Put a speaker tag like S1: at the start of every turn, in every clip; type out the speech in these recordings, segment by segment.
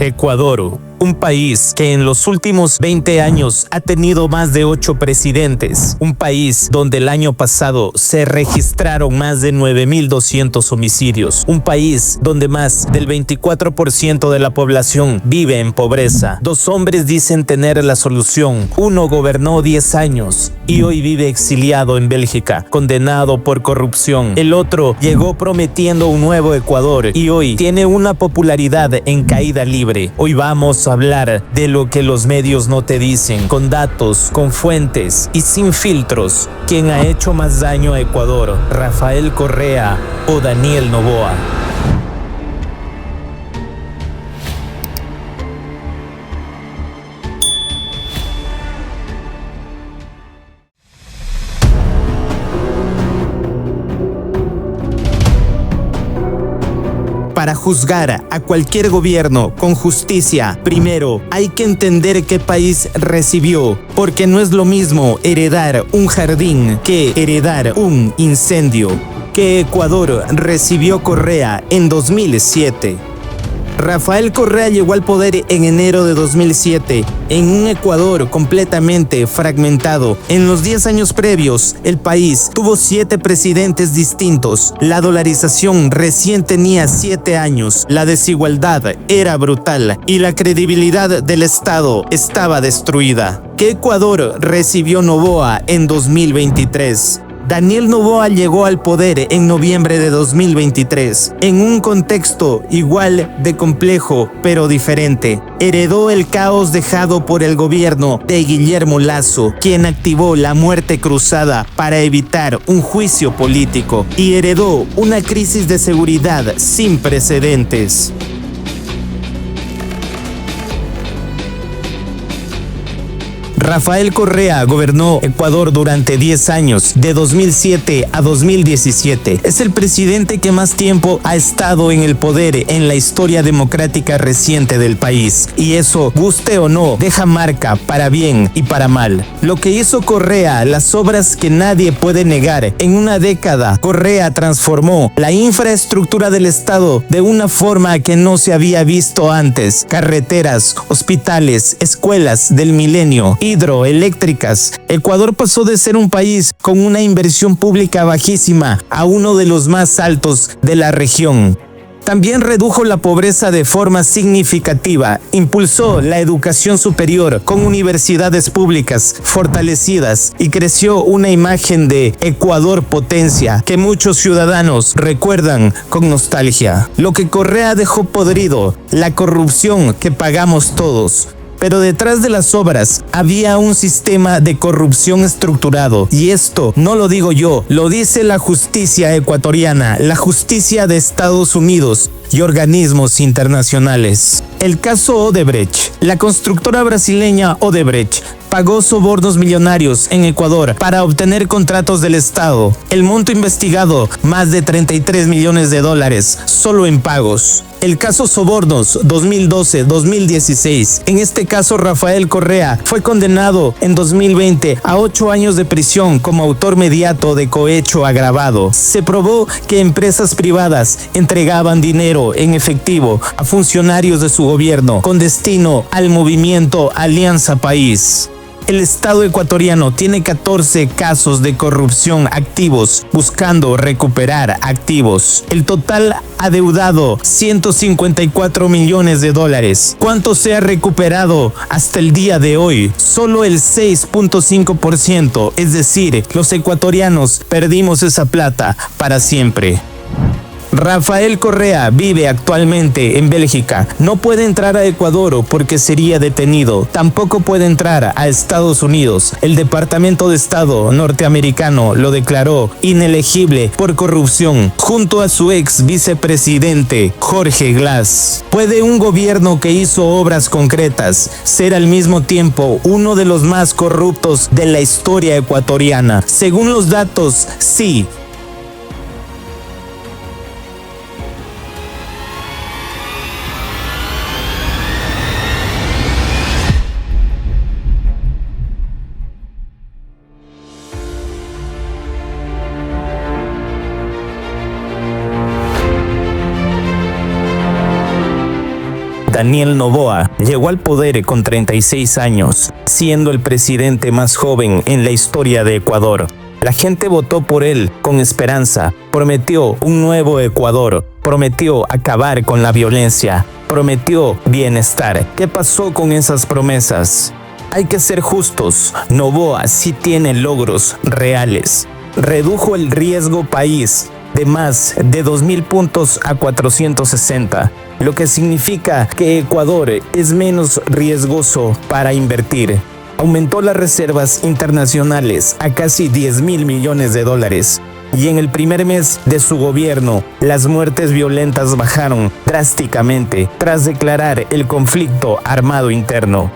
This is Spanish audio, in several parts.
S1: Ecuador, un país que en los últimos 20 años ha tenido más de 8 presidentes. Un país donde el año pasado se registraron más de 9.200 homicidios. Un país donde más del 24% de la población vive en pobreza. 2 hombres dicen tener la solución. Uno gobernó 10 años y hoy vive exiliado en Bélgica, condenado por corrupción. El otro llegó prometiendo un nuevo Ecuador y hoy tiene una popularidad en caída libre. Hoy vamos a hablar de lo que los medios no te dicen, con datos, con fuentes y sin filtros. ¿Quién ha hecho más daño a Ecuador? ¿Rafael Correa o Daniel Noboa? Para juzgar a cualquier gobierno con justicia, primero hay que entender qué país recibió, porque no es lo mismo heredar un jardín que heredar un incendio. ¿Qué Ecuador recibió Correa en 2007? Rafael Correa llegó al poder en enero de 2007, en un Ecuador completamente fragmentado. En los 10 años previos, el país tuvo 7 presidentes distintos. La dolarización recién tenía 7 años. La desigualdad era brutal y la credibilidad del Estado estaba destruida. ¿Qué Ecuador recibió Noboa en 2023? Daniel Noboa llegó al poder en noviembre de 2023, en un contexto igual de complejo, pero diferente. Heredó el caos dejado por el gobierno de Guillermo Lasso, quien activó la muerte cruzada para evitar un juicio político, y heredó una crisis de seguridad sin precedentes. Rafael Correa gobernó Ecuador durante 10 años, de 2007 a 2017. Es el presidente que más tiempo ha estado en el poder en la historia democrática reciente del país. Y eso, guste o no, deja marca para bien y para mal. Lo que hizo Correa, las obras que nadie puede negar. En una década, Correa transformó la infraestructura del Estado de una forma que no se había visto antes. Carreteras, hospitales, escuelas del milenio, hidroeléctricas. Ecuador pasó de ser un país con una inversión pública bajísima a uno de los más altos de la región. También redujo la pobreza de forma significativa, impulsó la educación superior con universidades públicas fortalecidas y creció una imagen de Ecuador potencia que muchos ciudadanos recuerdan con nostalgia. Lo que Correa dejó podrido, la corrupción que pagamos todos. Pero detrás de las obras había un sistema de corrupción estructurado. Y esto no lo digo yo, lo dice la justicia ecuatoriana, la justicia de Estados Unidos y organismos internacionales. El caso Odebrecht. La constructora brasileña Odebrecht pagó sobornos millonarios en Ecuador para obtener contratos del Estado. El monto investigado, más de $33 millones solo en pagos. El caso Sobornos 2012-2016. En este caso, Rafael Correa fue condenado en 2020 a 8 años de prisión como autor mediato de cohecho agravado. Se probó que empresas privadas entregaban dinero en efectivo a funcionarios de su gobierno con destino al movimiento Alianza País. El Estado ecuatoriano tiene 14 casos de corrupción activos, buscando recuperar activos. El total adeudado, $154 millones. ¿Cuánto se ha recuperado hasta el día de hoy? Solo el 6.5%, es decir, los ecuatorianos perdimos esa plata para siempre. Rafael Correa vive actualmente en Bélgica. No puede entrar a Ecuador porque sería detenido. Tampoco puede entrar a Estados Unidos. El Departamento de Estado norteamericano lo declaró inelegible por corrupción, junto a su ex vicepresidente Jorge Glass. ¿Puede un gobierno que hizo obras concretas ser al mismo tiempo uno de los más corruptos de la historia ecuatoriana? Según los datos, sí. Daniel Noboa, llegó al poder con 36 años, siendo el presidente más joven en la historia de Ecuador. La gente votó por él con esperanza, prometió un nuevo Ecuador, prometió acabar con la violencia, prometió bienestar. ¿Qué pasó con esas promesas? Hay que ser justos, Noboa sí tiene logros reales. Redujo el riesgo país de más de 2.000 puntos a 460, lo que significa que Ecuador es menos riesgoso para invertir. Aumentó las reservas internacionales a casi 10.000 millones de dólares. Y en el primer mes de su gobierno, las muertes violentas bajaron drásticamente tras declarar el conflicto armado interno.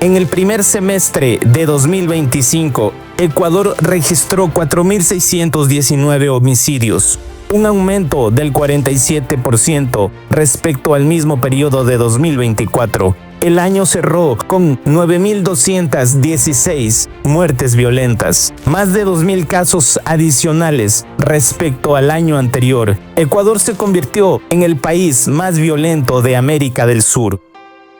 S1: En el primer semestre de 2025, Ecuador registró 4.619 homicidios, un aumento del 47% respecto al mismo periodo de 2024. El año cerró con 9.216 muertes violentas, más de 2.000 casos adicionales respecto al año anterior. Ecuador se convirtió en el país más violento de América del Sur.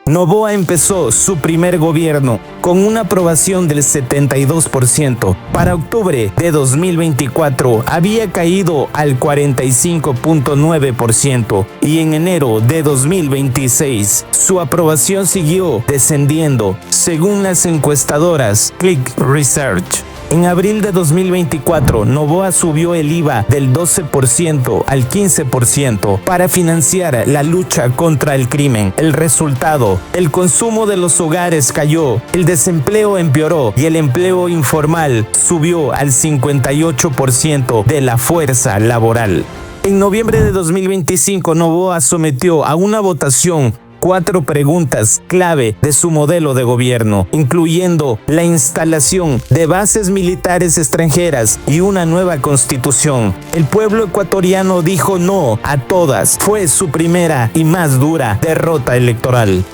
S1: Noboa empezó su primer gobierno con una aprobación del 72%. Para octubre de 2024 había caído al 45.9% y en enero de 2026 su aprobación siguió descendiendo, según las encuestadoras Click Research. En abril de 2024, Noboa subió el IVA del 12% al 15% para financiar la lucha contra el crimen. El resultado, el consumo de los hogares cayó, el desempleo empeoró y el empleo informal subió al 58% de la fuerza laboral. En noviembre de 2025, Noboa sometió a una votación 4 preguntas clave de su modelo de gobierno, incluyendo la instalación de bases militares extranjeras y una nueva constitución. El pueblo ecuatoriano dijo no a todas. Fue su primera y más dura derrota electoral.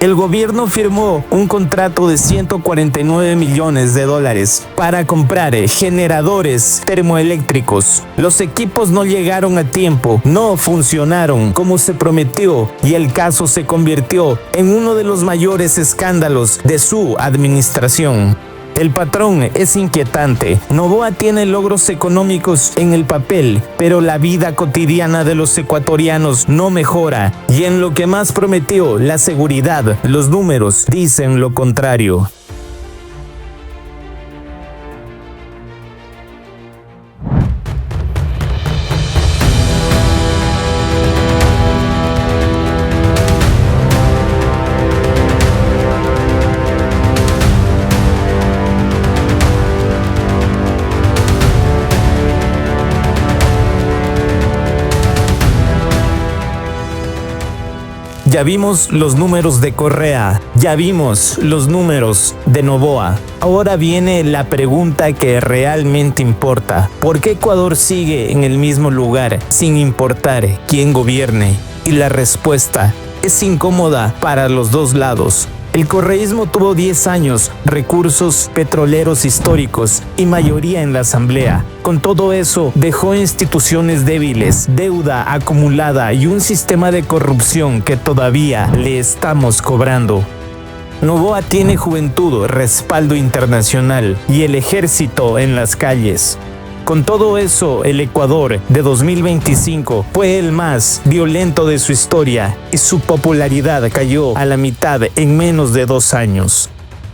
S1: El gobierno firmó un contrato de 149 millones de dólares para comprar generadores termoeléctricos. Los equipos no llegaron a tiempo, no funcionaron como se prometió y el caso se convirtió en uno de los mayores escándalos de su administración. El patrón es inquietante. Noboa tiene logros económicos en el papel, pero la vida cotidiana de los ecuatorianos no mejora. Y en lo que más prometió, la seguridad, los números dicen lo contrario. Ya vimos los números de Correa, ya vimos los números de Noboa. Ahora viene la pregunta que realmente importa. ¿Por qué Ecuador sigue en el mismo lugar sin importar quién gobierne? Y la respuesta es incómoda para los dos lados. El correísmo tuvo 10 años, recursos petroleros históricos y mayoría en la asamblea. Con todo eso, dejó instituciones débiles, deuda acumulada y un sistema de corrupción que todavía le estamos cobrando. Noboa tiene juventud, respaldo internacional y el ejército en las calles. Con todo eso, el Ecuador de 2025 fue el más violento de su historia y su popularidad cayó a la mitad en menos de 2 años.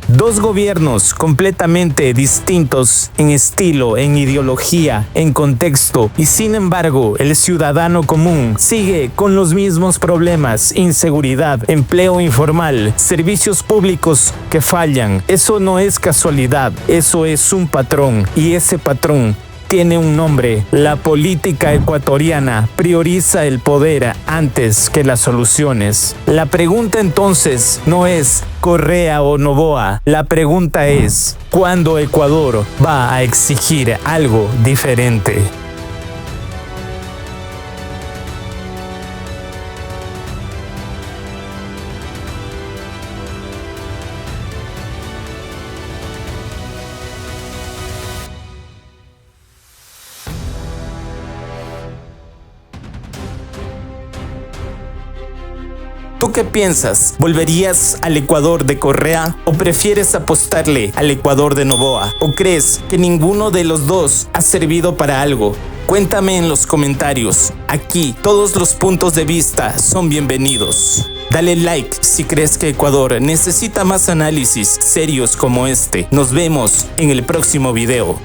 S1: 2 gobiernos completamente distintos en estilo, en ideología, en contexto, y sin embargo, el ciudadano común sigue con los mismos problemas: inseguridad, empleo informal, servicios públicos que fallan. Eso no es casualidad, eso es un patrón, y ese patrón tiene un nombre. La política ecuatoriana prioriza el poder antes que las soluciones. La pregunta entonces no es Correa o Noboa. La pregunta es, ¿cuándo Ecuador va a exigir algo diferente? ¿Tú qué piensas? ¿Volverías al Ecuador de Correa o prefieres apostarle al Ecuador de Noboa? ¿O crees que ninguno de los dos ha servido para algo? Cuéntame en los comentarios. Aquí todos los puntos de vista son bienvenidos. Dale like si crees que Ecuador necesita más análisis serios como este. Nos vemos en el próximo video.